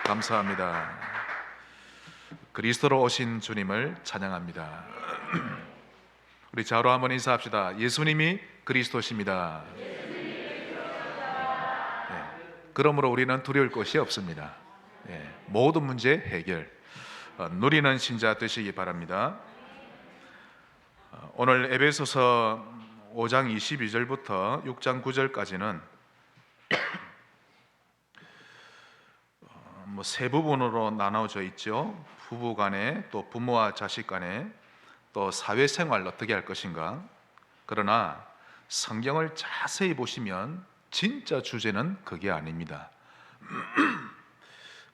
감사합니다. 그리스도로 오신 주님을 찬양합니다. 우리 좌우로 한번 인사합시다. 예수님이 그리스도십니다. 그러므로 우리는 두려울 것이 없습니다. 모든 문제 해결 누리는 신자 되시기 바랍니다. 오늘 에베소서 5장 22절부터 6장 9절까지는 세 부분으로 나눠져 있죠. 부부 간에, 또 부모와 자식 간에, 또 사회생활 어떻게 할 것인가. 그러나 성경을 자세히 보시면 진짜 주제는 그게 아닙니다.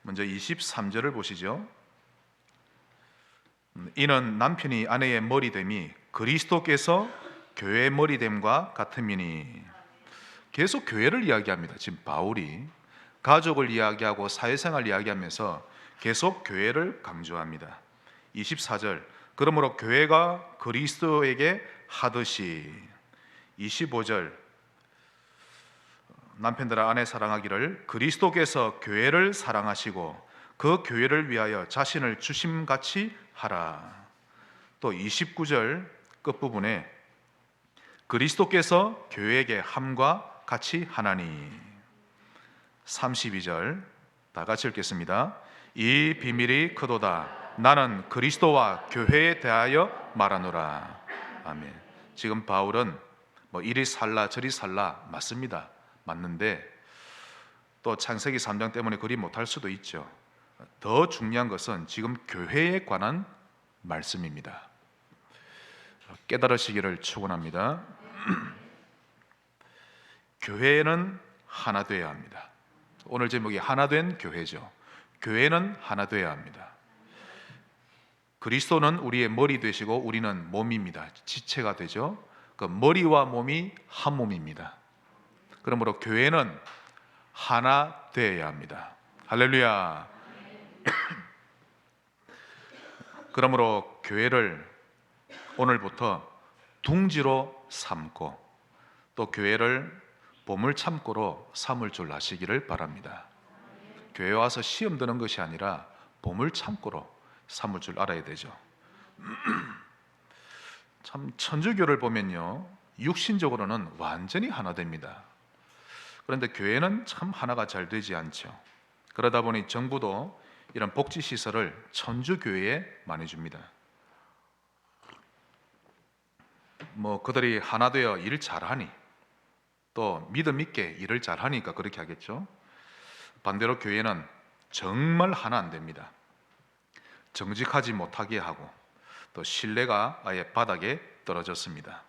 먼저 23절을 보시죠. 이는 남편이 아내의 머리됨이 그리스도께서 교회의 머리됨과 같음이니. 계속 교회를 이야기합니다. 지금 바울이 가족을 이야기하고 사회생활 이야기하면서 계속 교회를 강조합니다. 24절, 그러므로 교회가 그리스도에게 하듯이. 25절, 남편들아 아내 사랑하기를 그리스도께서 교회를 사랑하시고 그 교회를 위하여 자신을 주심같이 하라. 또 29절 끝부분에 그리스도께서 교회에게 함과 같이 하나니. 32절 다 같이 읽겠습니다. 이 비밀이 크도다. 나는 그리스도와 교회에 대하여 말하노라. 아멘. 지금 바울은 이리 살라 저리 살라 맞습니다. 맞는데 또 창세기 3장 때문에 그리 못할 수도 있죠. 더 중요한 것은 지금 교회에 관한 말씀입니다. 깨달으시기를 축원합니다. 교회는 하나 되어야 합니다. 오늘 제목이 하나된 교회죠. 교회는 하나 되어야 합니다. 그리스도는 우리의 머리 되시고 우리는 몸입니다. 지체가 되죠. 그 머리와 몸이 한 몸입니다. 그러므로 교회는 하나 되어야 합니다. 할렐루야. 그러므로 교회를 오늘부터 둥지로 삼고 또 교회를 보물참고로 삼을 줄 아시기를 바랍니다. 교회 와서 시험 드는 것이 아니라 보물참고로 삼을 줄 알아야 되죠. 참 천주교를 보면요, 육신적으로는 완전히 하나 됩니다. 그런데 교회는 참 하나가 잘 되지 않죠. 그러다 보니 정부도 이런 복지시설을 천주교회에 많이 줍니다. 그들이 하나 되어 일 잘하니, 또 믿음 있게 일을 잘하니까 그렇게 하겠죠. 반대로 교회는 정말 하나 안 됩니다. 정직하지 못하게 하고 또 신뢰가 아예 바닥에 떨어졌습니다.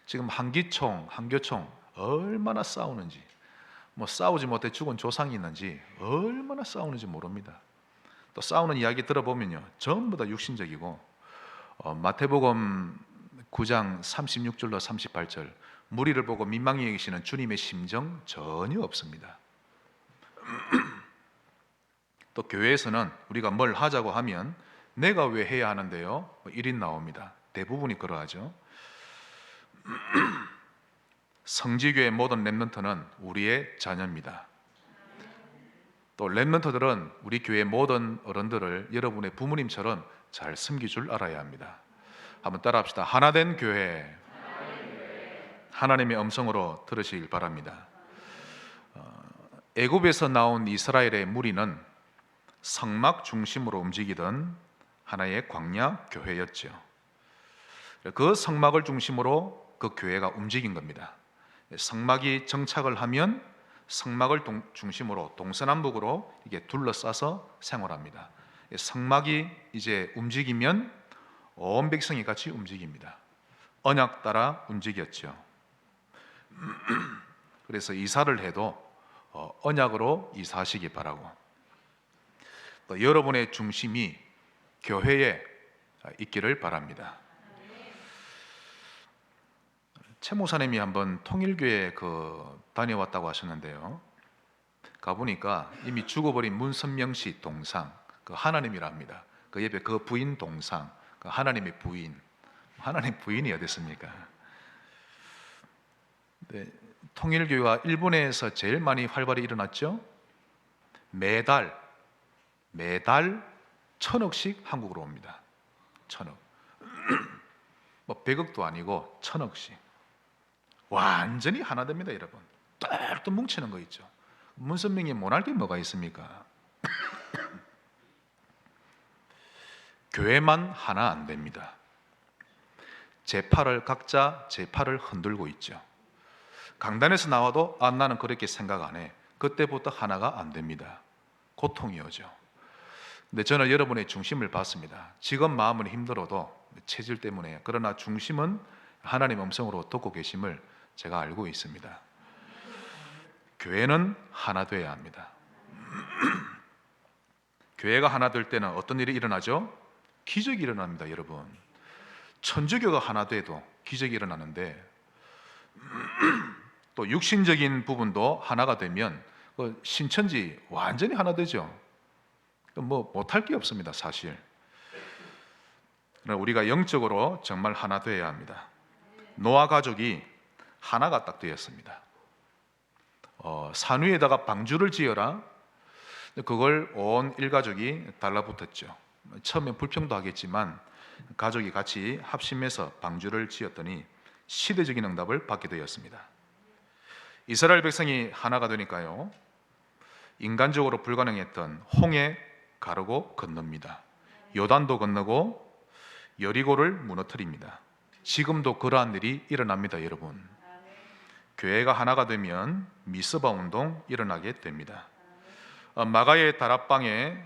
지금 한기총, 한교총 얼마나 싸우는지, 싸우지 못해 죽은 조상이 있는지 얼마나 싸우는지 모릅니다. 또 싸우는 이야기 들어보면요, 전부 다 육신적이고, 마태복음 9장 36절로 38절, 무리를 보고 민망히 여기시는 주님의 심정 전혀 없습니다. 또 교회에서는 우리가 뭘 하자고 하면 내가 왜 해야 하는데요? 1인 나옵니다. 대부분이 그러하죠. 성지교회 모든 렘넌트는 우리의 자녀입니다. 또 렘넌트들은 우리 교회 모든 어른들을 여러분의 부모님처럼 잘 섬길 줄 알아야 합니다. 한번 따라합시다. 하나된 교회, 하나님의 음성으로 들으시길 바랍니다. 애굽에서 나온 이스라엘의 무리는 성막 중심으로 움직이던 하나의 광야 교회였죠. 그 성막을 중심으로 그 교회가 움직인 겁니다. 성막이 정착을 하면 성막을 중심으로 동서남북으로 이게 둘러싸서 생활합니다. 성막이 이제 움직이면 온 백성이 같이 움직입니다. 언약 따라 움직였죠. 그래서 이사를 해도 언약으로 이사하시기 바라고, 또 여러분의 중심이 교회에 있기를 바랍니다. 최 목사님이 한번 통일교회 다녀왔다고 하셨는데요, 가보니까 이미 죽어버린 문선명 씨 동상, 그 하나님이랍니다. 그 옆에 그 부인 동상, 그 하나님의 부인, 하나님 부인이 어디 있습니까? 네, 통일교회가 일본에서 제일 많이 활발히 일어났죠. 매달 매달 1,000억씩 한국으로 옵니다. 1,000억. 뭐 100억도 아니고 1,000억씩. 완전히 하나 됩니다, 여러분. 똘똘 뭉치는 거 있죠. 문선명이 못할 게 뭐가 있습니까? 교회만 하나 안 됩니다. 각자 제 팔을 흔들고 있죠. 강단에서 나와도 나는 그렇게 생각 안 해. 그때부터 하나가 안 됩니다. 고통이 오죠. 근데 저는 여러분의 중심을 봤습니다. 지금 마음은 힘들어도 체질 때문에, 그러나 중심은 하나님의 음성으로 듣고 계심을 제가 알고 있습니다. 교회는 하나 되어야 합니다. 교회가 하나 될 때는 어떤 일이 일어나죠? 기적이 일어납니다, 여러분. 천주교가 하나 돼도 기적이 일어나는데, 또 육신적인 부분도 하나가 되면 신천지 완전히 하나 되죠. 뭐 못할 게 없습니다, 사실. 우리가 영적으로 정말 하나 되어야 합니다. 노아 가족이 하나가 딱 되었습니다. 산 위에다가 방주를 지어라. 그걸 온 일가족이 달라붙었죠. 처음엔 불평도 하겠지만 가족이 같이 합심해서 방주를 지었더니 시대적인 응답을 받게 되었습니다. 이스라엘 백성이 하나가 되니까요, 인간적으로 불가능했던 홍해 가르고 건넙니다. 요단도 건너고 여리고를 무너뜨립니다. 지금도 그러한 일이 일어납니다, 여러분. 교회가 하나가 되면 미스바 운동 일어나게 됩니다. 마가의 다락방에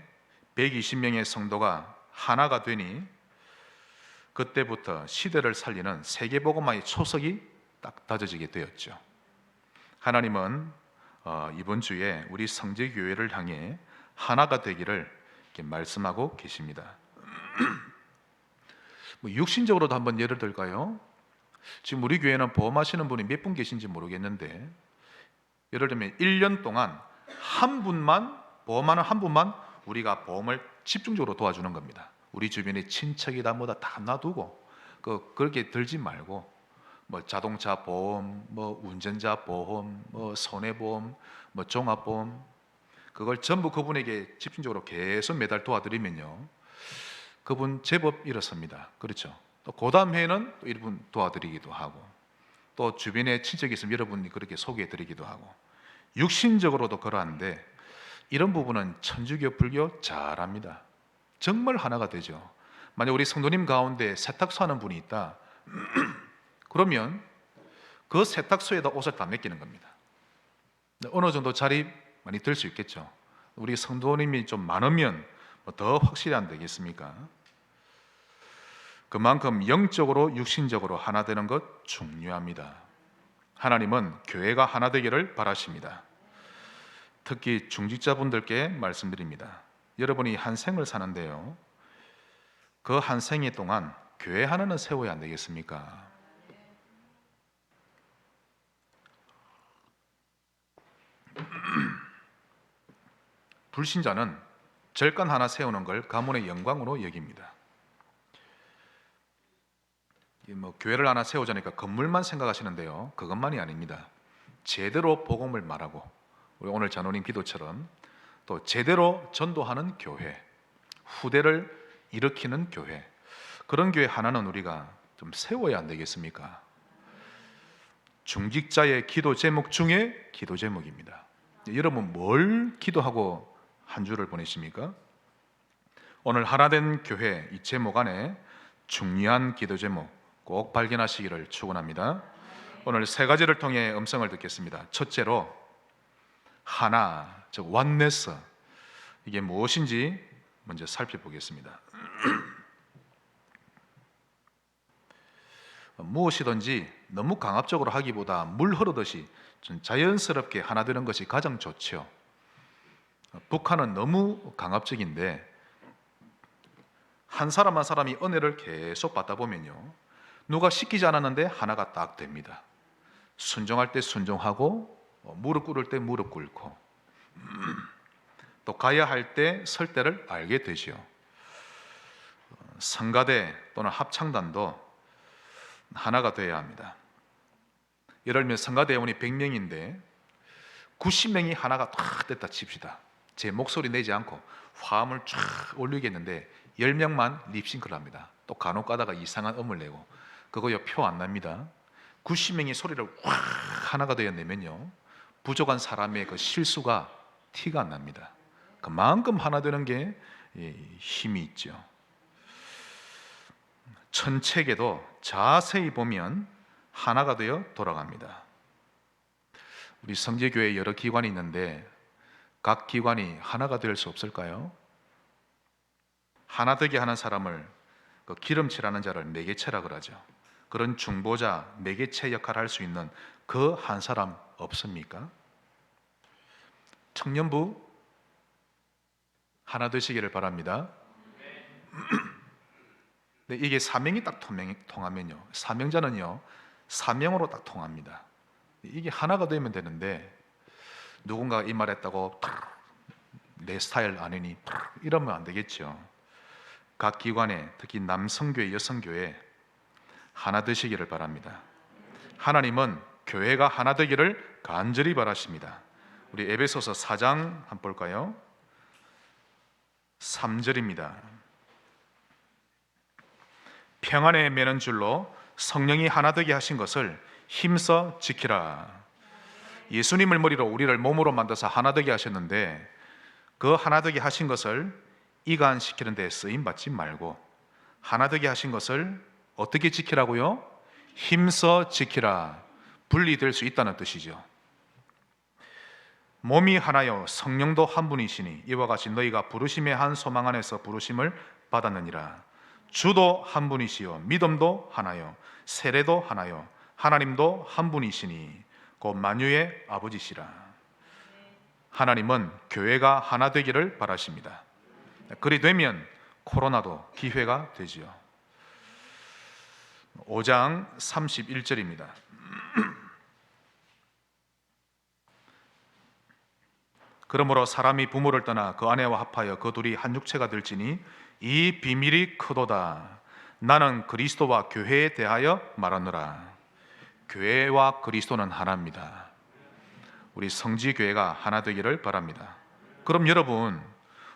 120명의 성도가 하나가 되니 그때부터 시대를 살리는 세계복음화의 초석이 딱 다져지게 되었죠. 하나님은 이번 주에 우리 성제교회를 향해 하나가 되기를 이렇게 말씀하고 계십니다. 육신적으로도 한번 예를 들까요? 지금 우리 교회는 보험하시는 분이 몇 분 계신지 모르겠는데, 예를 들면 1년 동안 한 분만, 보험하는 한 분만 우리가 보험을 집중적으로 도와주는 겁니다. 우리 주변에 친척이다 뭐다 다 놔두고 그렇게 들지 말고, 뭐 자동차 보험, 뭐 운전자 보험, 뭐 손해보험, 뭐 종합보험, 그걸 전부 그분에게 집중적으로 계속 매달 도와드리면요, 그분 제법 일어섭니다. 그렇죠? 또 그 다음 해에는 또 이분 도와드리기도 하고, 또 주변에 친척이 있으면 여러분이 그렇게 소개해드리기도 하고, 육신적으로도 그러한데 이런 부분은 천주교, 불교 잘합니다. 정말 하나가 되죠. 만약 우리 성도님 가운데 세탁소 하는 분이 있다, 그러면 그 세탁소에다 옷을 다 맡기는 겁니다. 어느 정도 자리 많이 들 수 있겠죠. 우리 성도님이 좀 많으면 더 확실히 안 되겠습니까? 그만큼 영적으로 육신적으로 하나 되는 것 중요합니다. 하나님은 교회가 하나 되기를 바라십니다. 특히 중직자분들께 말씀드립니다. 여러분이 한 생을 사는데요, 그 한 생애 동안 교회 하나는 세워야 안 되겠습니까? 불신자는 절간 하나 세우는 걸 가문의 영광으로 여깁니다. 교회를 하나 세우자니까 건물만 생각하시는데요, 그것만이 아닙니다. 제대로 복음을 말하고, 우리 오늘 장로님 기도처럼 또 제대로 전도하는 교회, 후대를 일으키는 교회, 그런 교회 하나는 우리가 좀 세워야 안 되겠습니까? 중직자의 기도 제목 중에 기도 제목입니다. 여러분 뭘 기도하고 한 주를 보내십니까? 오늘 하나된 교회 이 제목 안에 중요한 기도 제목 꼭 발견하시기를 축원합니다. 오늘 세 가지를 통해 음성을 듣겠습니다. 첫째로 하나, 즉 원네스, 이게 무엇인지 먼저 살펴보겠습니다. 무엇이든지 너무 강압적으로 하기보다 물 흐르듯이 좀 자연스럽게 하나 되는 것이 가장 좋죠. 북한은 너무 강압적인데 한 사람 한 사람이 은혜를 계속 받다 보면요, 누가 시키지 않았는데 하나가 딱 됩니다. 순종할 때 순종하고, 무릎 꿇을 때 무릎 꿇고, 또 가야 할 때 설 때를 알게 되죠. 성가대 또는 합창단도 하나가 되어야 합니다. 예를 들면 성가대원이 100명인데 90명이 하나가 딱 됐다 칩시다. 제 목소리 내지 않고 화음을 쫙 올리겠는데 10명만 립싱크를 합니다. 또 간혹 가다가 이상한 음을 내고 그거요 표 안 납니다. 90명이 소리를 확 하나가 되어 내면요 부족한 사람의 그 실수가 티가 안 납니다. 그만큼 하나 되는 게 힘이 있죠. 천체계도 자세히 보면 하나가 되어 돌아갑니다. 우리 성지교회 여러 기관이 있는데 각 기관이 하나가 될 수 없을까요? 하나 되게 하는 사람을 그 기름칠하는 자를 매개체라 그러죠. 그런 중보자, 매개체 역할을 할 수 있는 그 한 사람 없습니까? 청년부 하나 되시기를 바랍니다. 네, 이게 사명이 딱 통하면요, 사명자는요 사명으로 딱 통합니다. 이게 하나가 되면 되는데 누군가 이 말했다고 내 스타일 아니니 이러면 안 되겠죠. 각 기관에 특히 남성교회, 여성교회 하나 되시기를 바랍니다. 하나님은 교회가 하나 되기를 간절히 바라십니다. 우리 에베소서 4장 한번 볼까요? 3절입니다. 평안에 매는 줄로 성령이 하나 되게 하신 것을 힘써 지키라. 예수님을 머리로 우리를 몸으로 만들어서 하나 되게 하셨는데 그 하나 되게 하신 것을 이간시키는 데 쓰임 받지 말고 하나 되게 하신 것을 어떻게 지키라고요? 힘써 지키라. 분리될 수 있다는 뜻이죠. 몸이 하나요 성령도 한 분이시니 이와 같이 너희가 부르심의 한 소망 안에서 부르심을 받았느니라. 주도 한 분이시요 믿음도 하나요 세례도 하나요 하나님도 한 분이시니 곧 만유의 아버지시라. 하나님은 교회가 하나 되기를 바라십니다. 그리 되면 코로나도 기회가 되지요. 5장 31절입니다. 그러므로 사람이 부모를 떠나 그 아내와 합하여 그 둘이 한 육체가 될지니 이 비밀이 크도다. 나는 그리스도와 교회에 대하여 말하노라. 교회와 그리스도는 하나입니다. 우리 성지교회가 하나 되기를 바랍니다. 그럼 여러분,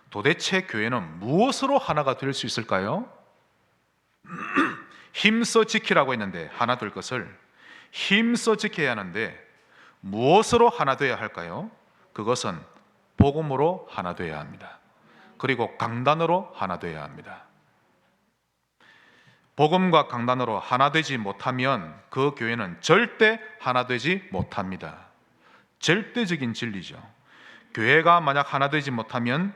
도대체 교회는 무엇으로 하나가 될 수 있을까요? 힘써 지키라고 했는데 하나 될 것을 힘써 지켜야 하는데 무엇으로 하나 되어야 할까요? 그것은 복음으로 하나 되어야 합니다. 그리고 강단으로 하나 되어야 합니다. 복음과 강단으로 하나 되지 못하면 그 교회는 절대 하나 되지 못합니다. 절대적인 진리죠. 교회가 만약 하나 되지 못하면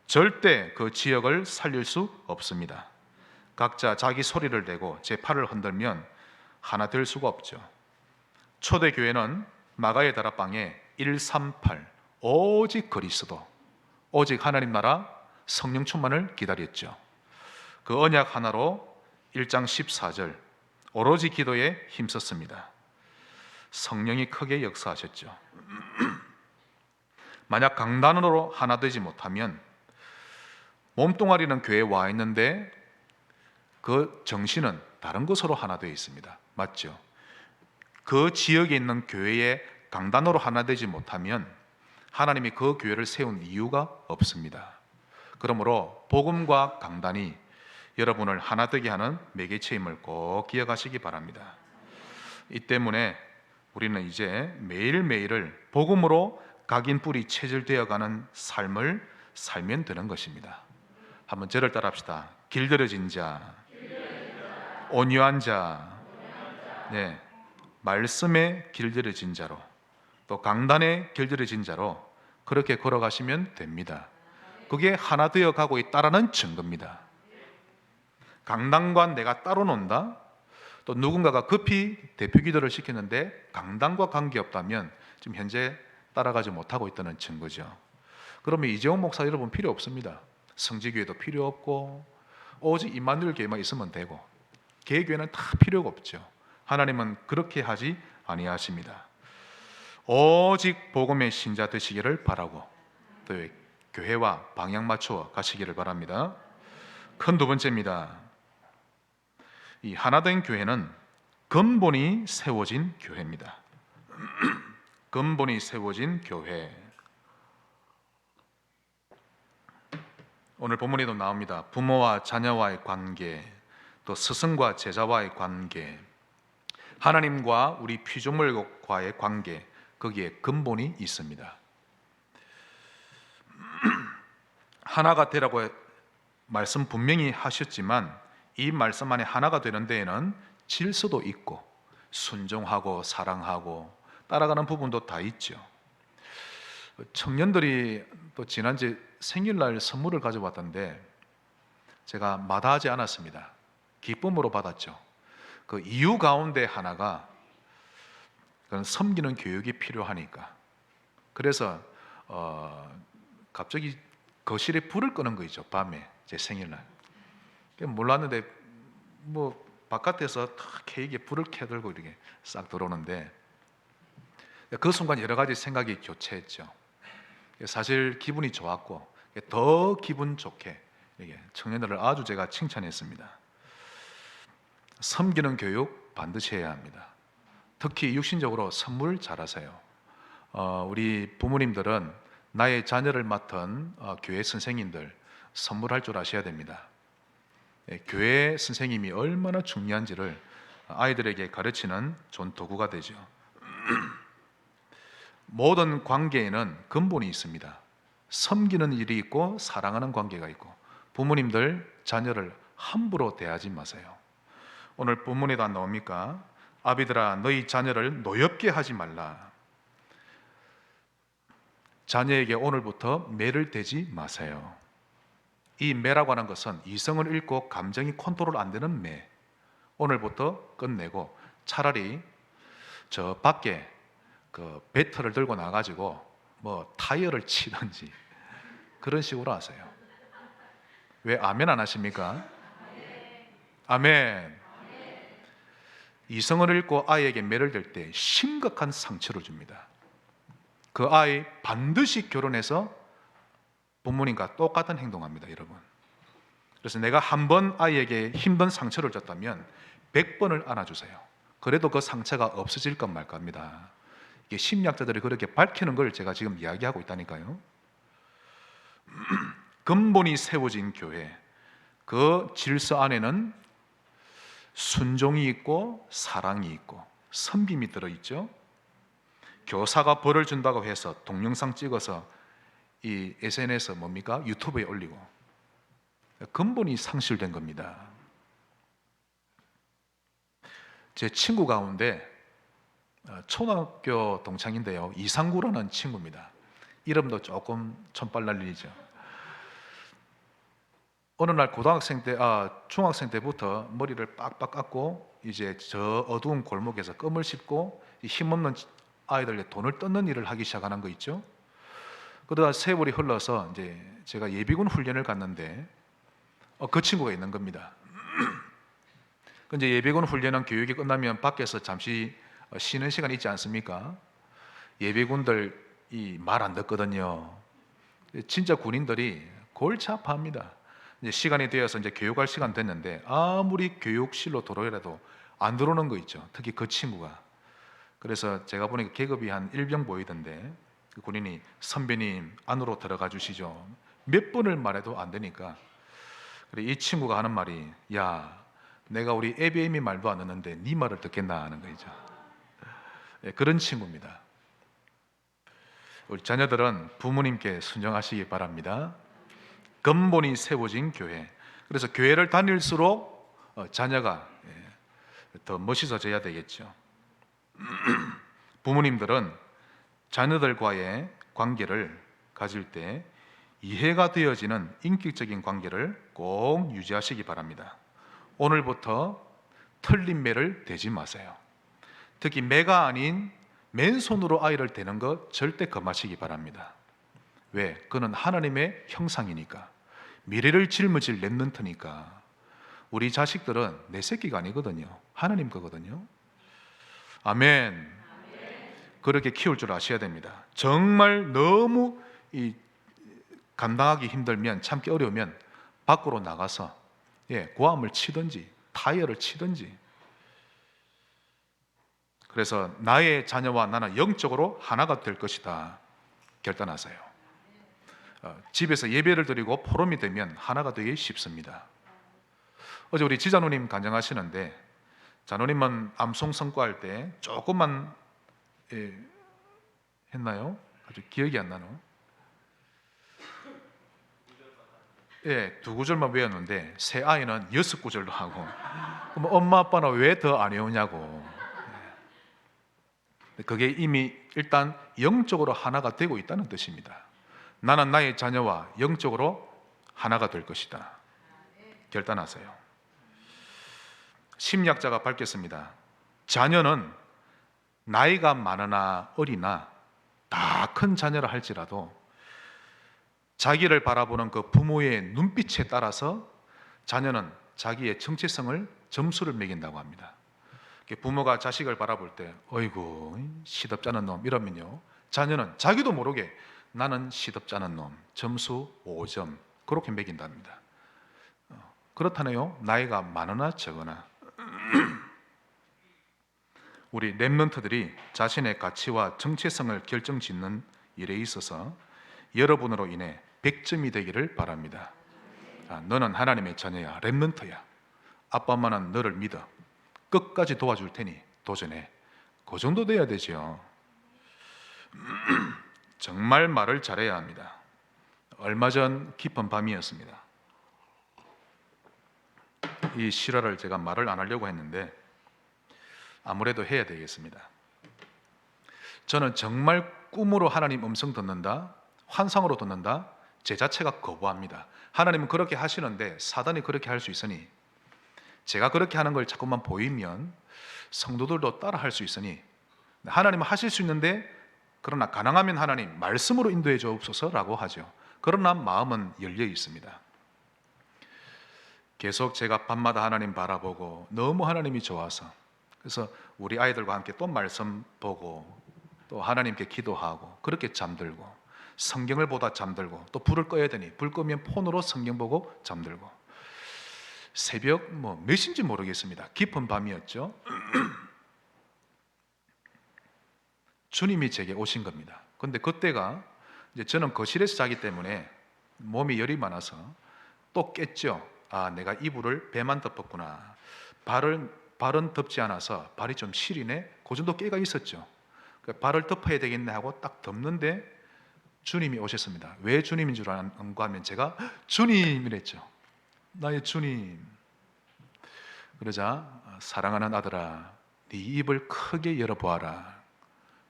절대 그 지역을 살릴 수 없습니다. 각자 자기 소리를 내고 제 팔을 흔들면 하나 될 수가 없죠. 초대교회는 마가의 다락방에 138 오직 그리스도, 오직 하나님 나라 성령 충만을 기다렸죠. 그 언약 하나로 1장 14절 오로지 기도에 힘썼습니다. 성령이 크게 역사하셨죠. 만약 강단으로 하나 되지 못하면 몸뚱아리는 교회에 와 있는데 그 정신은 다른 것으로 하나 되어 있습니다. 맞죠? 그 지역에 있는 교회에 강단으로 하나 되지 못하면 하나님이 그 교회를 세운 이유가 없습니다. 그러므로 복음과 강단이 여러분을 하나 되게 하는 매개체임을 꼭 기억하시기 바랍니다. 이 때문에 우리는 이제 매일매일을 복음으로 각인 뿌리 체질되어가는 삶을 살면 되는 것입니다. 한번 저를 따라합시다. 길들여진 자, 온유한 자, 네, 말씀에 길들여진 자로, 또 강단에 길들여진 자로 그렇게 걸어가시면 됩니다. 그게 하나 되어 가고 있다라는 증거입니다. 강단과 내가 따로 논다? 또 누군가가 급히 대표 기도를 시켰는데 강단과 관계없다면 지금 현재 따라가지 못하고 있다는 증거죠. 그러면 이재용 목사 여러분 필요 없습니다. 성지교회도 필요 없고 오직 임마누엘 교회만 있으면 되고 개교회는 다 필요가 없죠. 하나님은 그렇게 하지 아니하십니다. 오직 복음의 신자 되시기를 바라고 또 교회와 방향 맞추어 가시기를 바랍니다. 큰 두 번째입니다. 이 하나된 교회는 근본이 세워진 교회입니다. 근본이 세워진 교회. 오늘 본문에도 나옵니다. 부모와 자녀와의 관계, 또 스승과 제자와의 관계, 하나님과 우리 피조물과의 관계, 거기에 근본이 있습니다. 하나가 되라고 말씀 분명히 하셨지만 이 말씀 안에 하나가 되는 데에는 질서도 있고 순종하고 사랑하고 따라가는 부분도 다 있죠. 청년들이 또 지난주에 생일날 선물을 가져왔던데 제가 마다하지 않았습니다. 기쁨으로 받았죠. 그 이유 가운데 하나가 그건 섬기는 교육이 필요하니까. 그래서 갑자기 거실에 불을 끄는 거 있죠. 밤에 제 생일날 몰랐는데 뭐 바깥에서 탁 케이크에 불을 켜들고 이렇게 싹 들어오는데 그 순간 여러 가지 생각이 교체했죠. 사실 기분이 좋았고 더 기분 좋게 청년들을 아주 제가 칭찬했습니다. 섬기는 교육 반드시 해야 합니다. 특히 육신적으로 선물 잘하세요. 우리 부모님들은 나의 자녀를 맡은 교회 선생님들 선물할 줄 아셔야 됩니다. 교회 선생님이 얼마나 중요한지를 아이들에게 가르치는 좋은 도구가 되죠. 모든 관계에는 근본이 있습니다. 섬기는 일이 있고 사랑하는 관계가 있고 부모님들 자녀를 함부로 대하지 마세요. 오늘 본문에도 안 나옵니까? 아비들아 너희 자녀를 노엽게 하지 말라. 자녀에게 오늘부터 매를 대지 마세요. 이 매라고 하는 것은 이성을 잃고 감정이 컨트롤 안 되는 매. 오늘부터 끝내고 차라리 저 밖에 그 배터를 들고 나가지고 뭐 타이어를 치든지 그런 식으로 하세요. 왜 아멘 안 하십니까? 아멘. 이성을 잃고 아이에게 매를 댈 때 심각한 상처를 줍니다. 그 아이 반드시 결혼해서 부모님과 똑같은 행동합니다, 여러분. 그래서 내가 한 번 아이에게 힘든 상처를 줬다면 100번을 안아주세요. 그래도 그 상처가 없어질까 말까 합니다. 이게 심리학자들이 그렇게 밝히는 걸 제가 지금 이야기하고 있다니까요. 근본이 세워진 교회, 그 질서 안에는 순종이 있고 사랑이 있고 섬김이 들어있죠. 교사가 벌을 준다고 해서 동영상 찍어서 이 SNS 뭡니까? 유튜브에 올리고 근본이 상실된 겁니다. 제 친구 가운데 초등학교 동창인데요, 이상구라는 친구입니다. 이름도 조금 촌빨날리죠. 어느 날 중학생 때부터 머리를 빡빡 깎고 이제 저 어두운 골목에서 껌을 씹고 힘없는 아이들의 돈을 뜯는 일을 하기 시작하는 거 있죠. 그러다 세월이 흘러서 이제 제가 예비군 훈련을 갔는데 그 친구가 있는 겁니다. 이제 예비군 훈련은 교육이 끝나면 밖에서 잠시 쉬는 시간이 있지 않습니까? 예비군들이 말 안 듣거든요. 진짜 군인들이 골치 아파합니다. 이제 시간이 되어서 이제 교육할 시간 됐는데 아무리 교육실로 들어오라도 안 들어오는 거 있죠. 특히 그 친구가. 그래서 제가 보니까 계급이 한 일병 보이던데 그 군인이 선배님 안으로 들어가 주시죠. 몇 번을 말해도 안 되니까. 그래 이 친구가 하는 말이 야 내가 우리 애비애미 말도 안 듣는데 네 말을 듣겠나 하는 거죠. 네, 그런 친구입니다. 우리 자녀들은 부모님께 순종하시기 바랍니다. 근본이 세워진 교회. 그래서 교회를 다닐수록 자녀가 더 멋있어져야 되겠죠. 부모님들은 자녀들과의 관계를 가질 때 이해가 되어지는 인격적인 관계를 꼭 유지하시기 바랍니다. 오늘부터 틀린 매를 대지 마세요. 특히 매가 아닌 맨손으로 아이를 대는 것 절대 금하시기 바랍니다. 왜? 그는 하나님의 형상이니까, 미래를 짊어질 랩런트니까. 우리 자식들은 내 새끼가 아니거든요. 하나님 거거든요. 아멘. 그렇게 키울 줄 아셔야 됩니다. 정말 너무 감당하기 힘들면, 참기 어려우면 밖으로 나가서 고함을 치든지 타이어를 치든지. 그래서 나의 자녀와 나는 영적으로 하나가 될 것이다 결단하세요. 집에서 예배를 드리고 포럼이 되면 하나가 되기 쉽습니다. 어제 우리 지자노님 간증하시는데, 자노님은 암송 선고할 때 조금만 했나요? 아주 기억이 안 나노? 예, 2구절만 외웠는데 새 아이는 6구절도 하고, 그럼 엄마 아빠는 왜 더 안 외우냐고. 그게 이미 일단 영적으로 하나가 되고 있다는 뜻입니다. 나는 나의 자녀와 영적으로 하나가 될 것이다. 결단하세요. 심리학자가 밝혔습니다. 자녀는 나이가 많으나 어리나 다 큰 자녀라 할지라도 자기를 바라보는 그 부모의 눈빛에 따라서 자녀는 자기의 정체성을 점수를 매긴다고 합니다. 부모가 자식을 바라볼 때 어이구 시덥잖은 놈 이러면요, 자녀는 자기도 모르게 나는 시덥잖은 놈 점수 5점 그렇게 매긴답니다. 그렇다네요. 나이가 많으나 적으나. 우리 렘넌트들이 자신의 가치와 정체성을 결정짓는 일에 있어서 여러분으로 인해 100점이 되기를 바랍니다. 너는 하나님의 자녀야, 렘넌트야. 아빠 엄마는 너를 믿어. 끝까지 도와줄 테니 도전해. 그 정도 돼야 되죠. 정말 말을 잘해야 합니다. 얼마 전 깊은 밤이었습니다. 이 실화를 제가 말을 안 하려고 했는데 아무래도 해야 되겠습니다. 저는 정말 꿈으로 하나님 음성 듣는다, 환상으로 듣는다, 제 자체가 거부합니다. 하나님은 그렇게 하시는데 사단이 그렇게 할 수 있으니, 제가 그렇게 하는 걸 자꾸만 보이면 성도들도 따라 할 수 있으니, 하나님은 하실 수 있는데 그러나 가능하면 하나님 말씀으로 인도해 주옵소서라고 하죠. 그러나 마음은 열려 있습니다. 계속 제가 밤마다 하나님 바라보고 너무 하나님이 좋아서, 그래서 우리 아이들과 함께 또 말씀 보고 또 하나님께 기도하고 그렇게 잠들고, 성경을 보다 잠들고, 또 불을 꺼야 되니 불 끄면 폰으로 성경 보고 잠들고, 새벽 몇 시인지 모르겠습니다. 깊은 밤이었죠. 주님이 제게 오신 겁니다. 근데 그때가 이제 저는 거실에서 자기 때문에 몸이 열이 많아서 또 깼죠. 내가 이불을 배만 덮었구나. 발은 덮지 않아서 발이 좀 시리네. 그 정도 깨가 있었죠. 발을 덮어야 되겠네 하고 딱 덮는데 주님이 오셨습니다. 왜 주님인 줄 아는가 하면 제가 주님이랬죠. 나의 주님. 그러자 사랑하는 아들아, 네 입을 크게 열어보아라.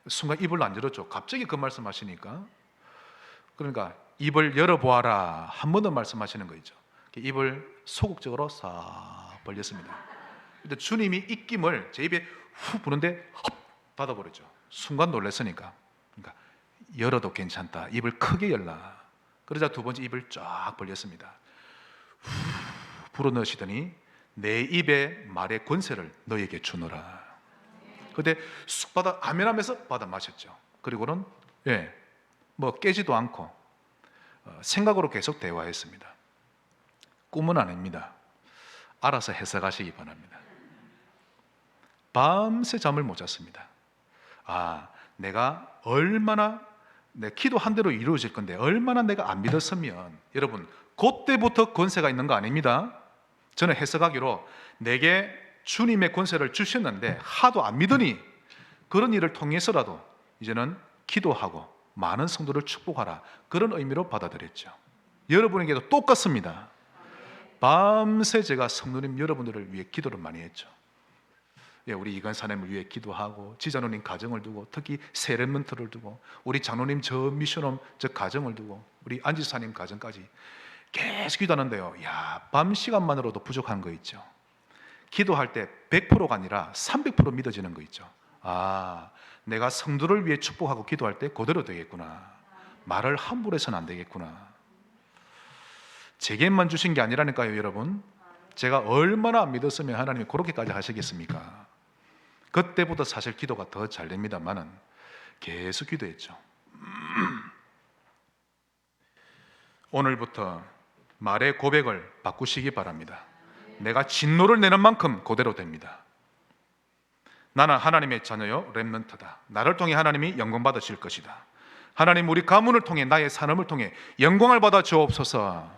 순간 입을 안 열었죠. 갑자기 그 말씀하시니까. 그러니까 입을 열어보아라 한 번 더 말씀하시는 거 있죠. 입을 소극적으로 싹 벌렸습니다. 근데 주님이 입김을 제 입에 후 부는데 헉 닫아버렸죠. 순간 놀랐으니까. 그러니까 열어도 괜찮다. 입을 크게 열라. 그러자 두 번째 입을 쫙 벌렸습니다. 후 불어넣으시더니 내 입의 말의 권세를 너에게 주노라. 그때 쑥 받아 아멘하면서 받아 마셨죠. 그리고는 깨지도 않고 생각으로 계속 대화했습니다. 꿈은 아닙니다. 알아서 해석하시기 바랍니다. 밤새 잠을 못 잤습니다. 내가 얼마나 내 기도한 대로 이루어질 건데 얼마나 내가 안 믿었으면, 여러분 그때부터 권세가 있는 거 아닙니다. 저는 해석하기로 내게 주님의 권세를 주셨는데 하도 안 믿으니 그런 일을 통해서라도 이제는 기도하고 많은 성도를 축복하라, 그런 의미로 받아들였죠. 여러분에게도 똑같습니다. 밤새 제가 성도님 여러분들을 위해 기도를 많이 했죠. 우리 이건 사님을 위해 기도하고, 지자노님 가정을 두고, 특히 세렘먼트를 두고, 우리 장로님 저 미션홈 저 가정을 두고, 우리 안지사님 가정까지 계속 기도하는데요. 밤 시간만으로도 부족한 거 있죠. 기도할 때 100%가 아니라 300% 믿어지는 거 있죠. 내가 성도를 위해 축복하고 기도할 때 그대로 되겠구나. 말을 함부로 해서는 안 되겠구나. 제게만 주신 게 아니라니까요, 여러분. 제가 얼마나 안 믿었으면 하나님이 그렇게까지 하시겠습니까? 그때보다 사실 기도가 더 잘 됩니다만은 계속 기도했죠. 오늘부터 말의 고백을 바꾸시기 바랍니다. 내가 진노를 내는 만큼 그대로 됩니다. 나는 하나님의 자녀요 렘넌트다. 나를 통해 하나님이 영광 받으실 것이다. 하나님, 우리 가문을 통해, 나의 산업을 통해 영광을 받아 주옵소서.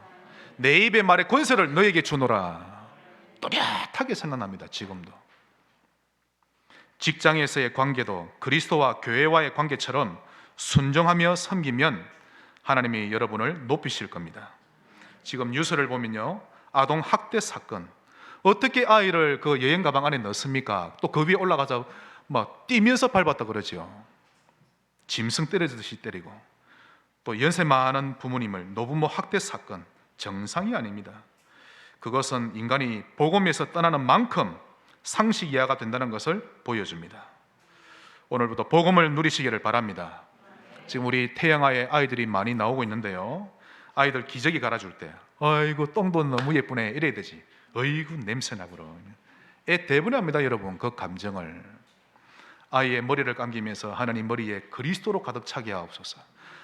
내 입의 말의 권세를 너에게 주노라. 또렷하게 생각납니다. 지금도 직장에서의 관계도 그리스도와 교회와의 관계처럼 순종하며 섬기면 하나님이 여러분을 높이실 겁니다. 지금 뉴스를 보면요, 아동 학대 사건, 어떻게 아이를 그 여행 가방 안에 넣습니까? 또 그 위에 올라가서 막 뛰면서 밟았다 그러죠. 짐승 때리듯이 때리고. 또 연세 많은 부모님을 노부모 학대 사건, 정상이 아닙니다. 그것은 인간이 복음에서 떠나는 만큼 상식 이하가 된다는 것을 보여줍니다. 오늘부터 복음을 누리시기를 바랍니다. 지금 우리 태영아의 아이들이 많이 나오고 있는데요, 아이들 기저귀 갈아줄 때 아이고 똥도 너무 예쁘네 이래야 되지, 어이구 냄새나. 그럼 애 대분합니다. 여러분, 그 감정을. 아이의 머리를 감기면서 하나님 머리에 그리스도로 가득 차게 하옵소서.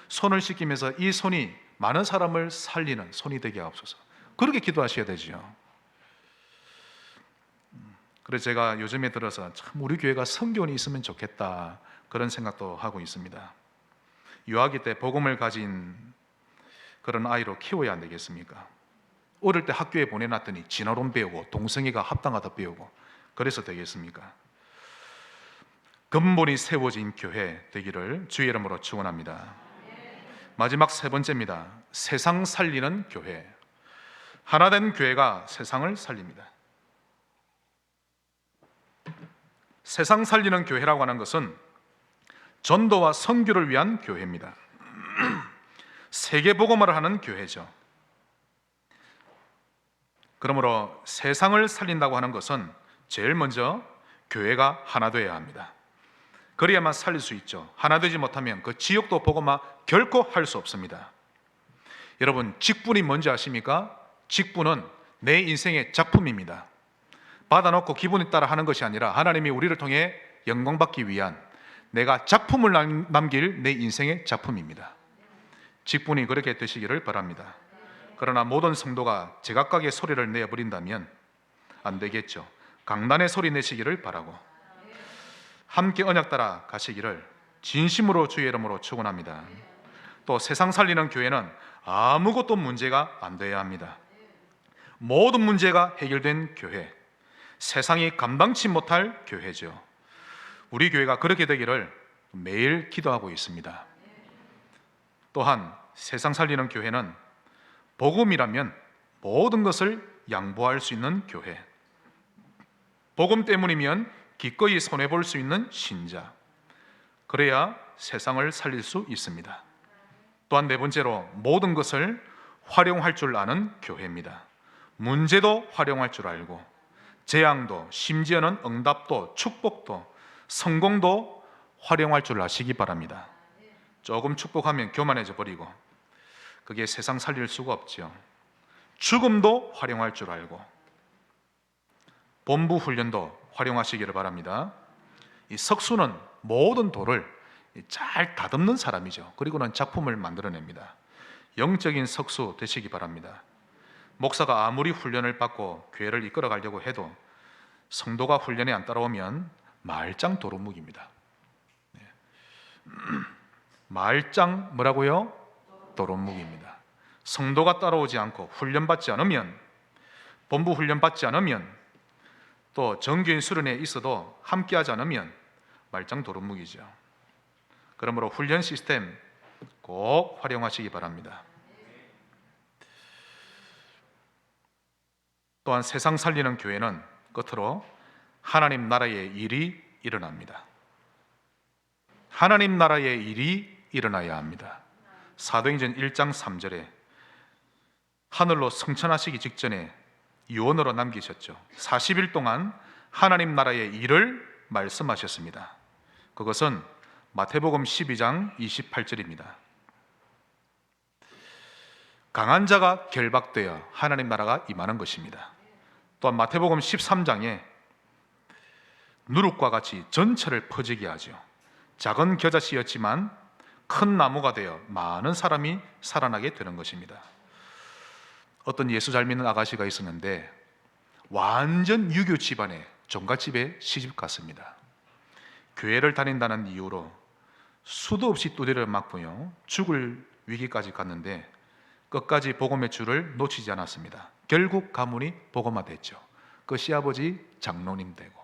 손을 씻기면서 이 손이 많은 사람을 살리는 손이 되게 하옵소서. 그렇게 기도하셔야 되죠. 그래서 제가 요즘에 들어서 참 우리 교회가 성교원이 있으면 좋겠다, 그런 생각도 하고 있습니다. 유아기 때 복음을 가진 그런 아이로 키워야 안 되겠습니까? 어릴 때 학교에 보내놨더니 진화론 배우고 동성애가 합당하다 배우고 그래서 되겠습니까? 근본이 세워진 교회 되기를 주의 이름으로 축원합니다. 마지막 세 번째입니다. 세상 살리는 교회. 하나된 교회가 세상을 살립니다. 세상 살리는 교회라고 하는 것은 전도와 선교를 위한 교회입니다. 세계 복음화를 하는 교회죠. 그러므로 세상을 살린다고 하는 것은 제일 먼저 교회가 하나 되어야 합니다. 그래야만 살릴 수 있죠. 하나 되지 못하면 그 지역도 복음화 결코 할 수 없습니다. 여러분, 직분이 뭔지 아십니까? 직분은 내 인생의 작품입니다. 받아놓고 기분에 따라 하는 것이 아니라 하나님이 우리를 통해 영광받기 위한 내가 작품을 남길 내 인생의 작품입니다. 직분이 그렇게 되시기를 바랍니다. 그러나 모든 성도가 제각각의 소리를 내버린다면 안 되겠죠. 강단의 소리 내시기를 바라고 함께 언약 따라 가시기를 진심으로 주의 이름으로 축원합니다. 또 세상 살리는 교회는 아무것도 문제가 안 돼야 합니다. 모든 문제가 해결된 교회, 세상이 감당치 못할 교회죠. 우리 교회가 그렇게 되기를 매일 기도하고 있습니다. 또한 세상 살리는 교회는 복음이라면 모든 것을 양보할 수 있는 교회, 복음 때문이면 기꺼이 손해볼 수 있는 신자, 그래야 세상을 살릴 수 있습니다. 또한 네 번째로 모든 것을 활용할 줄 아는 교회입니다. 문제도 활용할 줄 알고 재앙도, 심지어는 응답도, 축복도, 성공도 활용할 줄 아시기 바랍니다. 조금 축복하면 교만해져 버리고 그게 세상 살릴 수가 없죠. 죽음도 활용할 줄 알고 본부 훈련도 활용하시기를 바랍니다. 이 석수는 모든 돌을 잘 다듬는 사람이죠. 그리고는 작품을 만들어냅니다. 영적인 석수 되시기 바랍니다. 목사가 아무리 훈련을 받고 교회를 이끌어 가려고 해도 성도가 훈련에 안 따라오면 말짱 도루묵입니다. 말짱 뭐라고요? 도루묵입니다. 성도가 따라오지 않고 훈련받지 않으면, 본부 훈련 받지 않으면, 또 정교인 수련회에 있어도 함께하지 않으면 말짱 도루묵이죠. 그러므로 훈련 시스템 꼭 활용하시기 바랍니다. 또한 세상 살리는 교회는 끝으로 하나님 나라의 일이 일어납니다. 하나님 나라의 일이 일어나야 합니다. 사도행전 1장 3절에 하늘로 승천하시기 직전에 유언으로 남기셨죠. 40일 동안 하나님 나라의 일을 말씀하셨습니다. 그것은 마태복음 12장 28절입니다. 강한 자가 결박되어 하나님 나라가 임하는 것입니다. 또한 마태복음 13장에 누룩과 같이 전체를 퍼지게 하죠. 작은 겨자씨였지만 큰 나무가 되어 많은 사람이 살아나게 되는 것입니다. 어떤 예수 잘 믿는 아가씨가 있었는데 완전 유교 집안의 종갓집에 시집 갔습니다. 교회를 다닌다는 이유로 수도 없이 두드려 맞고요, 죽을 위기까지 갔는데 끝까지 복음의 줄을 놓치지 않았습니다. 결국 가문이 복음화됐죠. 그 시아버지 장로님 되고,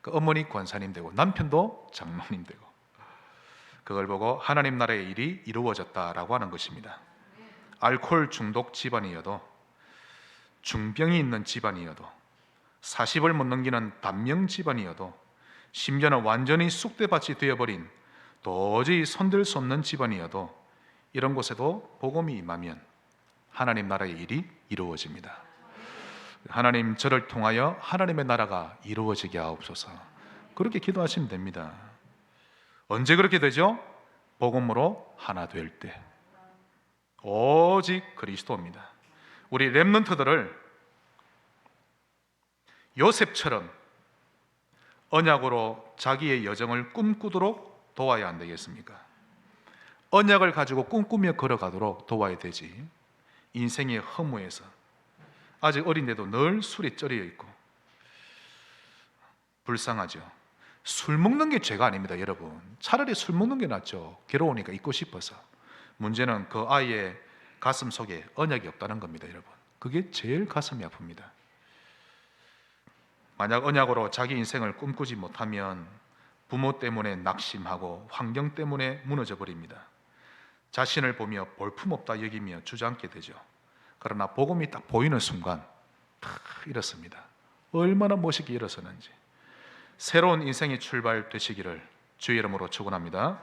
그 어머니 권사님 되고, 남편도 장로님 되고, 그걸 보고 하나님 나라의 일이 이루어졌다라고 하는 것입니다. 알코올 중독 집안이어도, 중병이 있는 집안이어도, 40을 못 넘기는 단명 집안이어도, 심지어는 완전히 쑥대밭이 되어버린 도저히 손댈 수 없는 집안이어도, 이런 곳에도 복음이 임하면 하나님 나라의 일이 이루어집니다. 하나님, 저를 통하여 하나님의 나라가 이루어지게 하옵소서. 그렇게 기도하시면 됩니다. 언제 그렇게 되죠? 복음으로 하나 될 때. 오직 그리스도입니다. 우리 렘넌트들을 요셉처럼 언약으로 자기의 여정을 꿈꾸도록 도와야 안 되겠습니까? 언약을 가지고 꿈꾸며 걸어가도록 도와야 되지. 인생의 허무에서 아직 어린데도 늘 술에 쩔여 있고 불쌍하죠. 술 먹는 게 죄가 아닙니다, 여러분. 차라리 술 먹는 게 낫죠. 괴로우니까 잊고 싶어서. 문제는 그 아이의 가슴 속에 언약이 없다는 겁니다, 여러분. 그게 제일 가슴이 아픕니다. 만약 언약으로 자기 인생을 꿈꾸지 못하면 부모 때문에 낙심하고 환경 때문에 무너져 버립니다. 자신을 보며 볼품없다 여기며 주저앉게 되죠. 그러나 복음이 딱 보이는 순간 탁 일었습니다. 얼마나 멋있게 일어서는지. 새로운 인생의 출발 되시기를 주의 이름으로 축원합니다.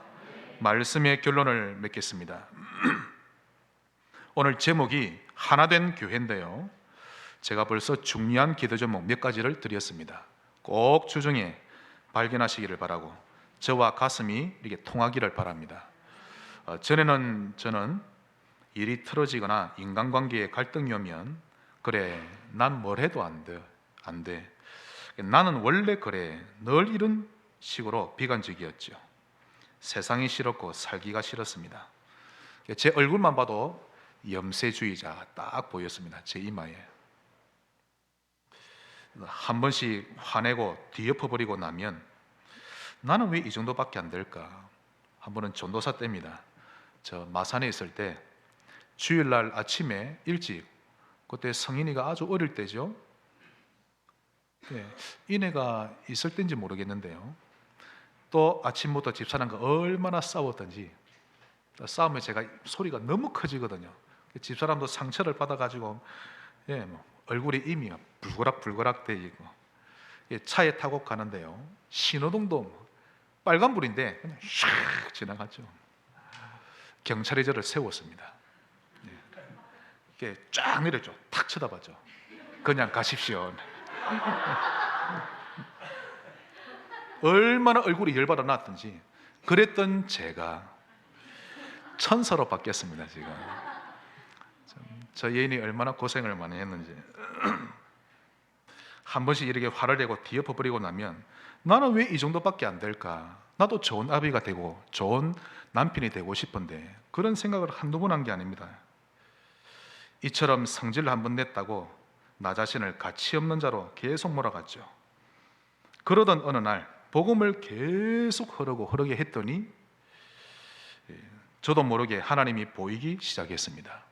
말씀의 결론을 맺겠습니다. 오늘 제목이 하나된 교회인데요, 제가 벌써 중요한 기도 제목 몇 가지를 드렸습니다. 꼭 주중에 발견하시기를 바라고, 저와 가슴이 이렇게 통하기를 바랍니다. 전에는 저는 일이 틀어지거나 인간관계에 갈등이 오면, 그래, 난 뭘 해도 안 돼. 나는 원래 그래, 늘 이런 식으로 비관적이었죠. 세상이 싫었고 살기가 싫었습니다. 제 얼굴만 봐도 염세주의자가 딱 보였습니다, 제 이마에. 한 번씩 화내고 뒤엎어버리고 나면 나는 왜 이 정도밖에 안 될까? 한 번은 전도사 때입니다. 저 마산에 있을 때 주일날 아침에 일찍, 그때 성인이가 아주 어릴 때죠. 이내가 있을 때인지 모르겠는데요, 또 아침부터 집사람과 얼마나 싸웠던지, 싸우면 제가 소리가 너무 커지거든요. 집사람도 상처를 받아가지고 얼굴이 이미 불그락불그락 되고, 차에 타고 가는데요, 신호등도 빨간불인데 그냥 샥 지나갔죠. 경찰이 저를 세웠습니다. 이렇게 쫙 내렸죠. 탁 쳐다봤죠. 그냥 가십시오. 얼마나 얼굴이 열받아 놨던지. 그랬던 제가 천사로 바뀌었습니다, 지금. 저 여인이 얼마나 고생을 많이 했는지. 한 번씩 이렇게 화를 내고 뒤엎어버리고 나면 나는 왜 이 정도밖에 안 될까? 나도 좋은 아비가 되고 좋은 남편이 되고 싶은데, 그런 생각을 한두 번 한 게 아닙니다. 이처럼 성질을 한 번 냈다고 나 자신을 가치 없는 자로 계속 몰아갔죠. 그러던 어느 날 복음을 계속 흐르게 했더니 저도 모르게 하나님이 보이기 시작했습니다.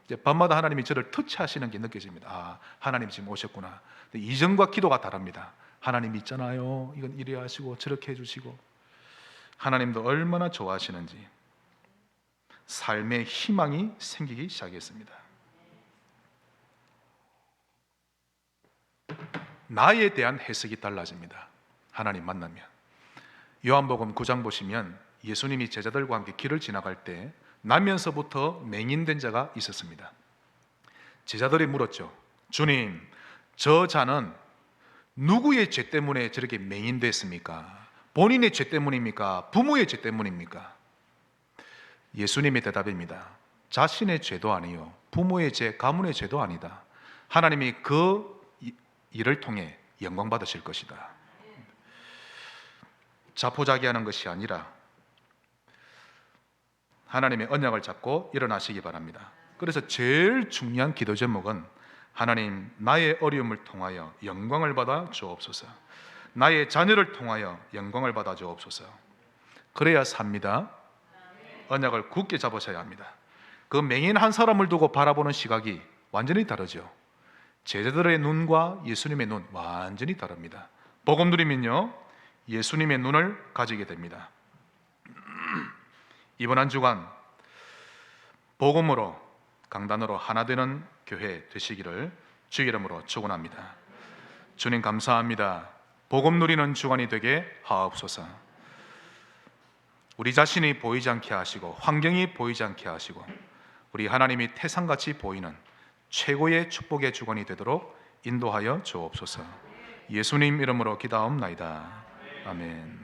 이제 밤마다 하나님이 저를 터치하시는 게 느껴집니다. 아, 하나님 지금 오셨구나. 이전과 기도가 다릅니다. 하나님 있잖아요, 이건 이래 하시고 저렇게 해주시고. 하나님도 얼마나 좋아하시는지 삶의 희망이 생기기 시작했습니다. 나에 대한 해석이 달라집니다, 하나님 만나면. 요한복음 9장 보시면 예수님이 제자들과 함께 길을 지나갈 때 나면서부터 맹인된 자가 있었습니다. 제자들이 물었죠. 주님, 저 자는 누구의 죄 때문에 저렇게 맹인됐습니까? 본인의 죄 때문입니까? 부모의 죄 때문입니까? 예수님의 대답입니다. 자신의 죄도 아니요, 부모의 죄, 가문의 죄도 아니다. 하나님이 그 일을 통해 영광 받으실 것이다. 자포자기하는 것이 아니라 하나님의 언약을 잡고 일어나시기 바랍니다. 그래서 제일 중요한 기도 제목은, 하나님, 나의 어려움을 통하여 영광을 받아 주옵소서. 나의 자녀를 통하여 영광을 받아 주옵소서. 그래야 삽니다. 언약을 굳게 잡으셔야 합니다. 그 맹인 한 사람을 두고 바라보는 시각이 완전히 다르죠. 제자들의 눈과 예수님의 눈 완전히 다릅니다. 복음 누리면요, 예수님의 눈을 가지게 됩니다. 이번 한 주간 복음으로 강단으로 하나 되는 교회 되시기를 주의 이름으로 축원합니다. 주님 감사합니다. 복음 누리는 주간이 되게 하옵소서. 우리 자신이 보이지 않게 하시고 환경이 보이지 않게 하시고 우리 하나님이 태산같이 보이는 최고의 축복의 주간이 되도록 인도하여 주옵소서. 예수님 이름으로 기도하옵나이다. 아멘.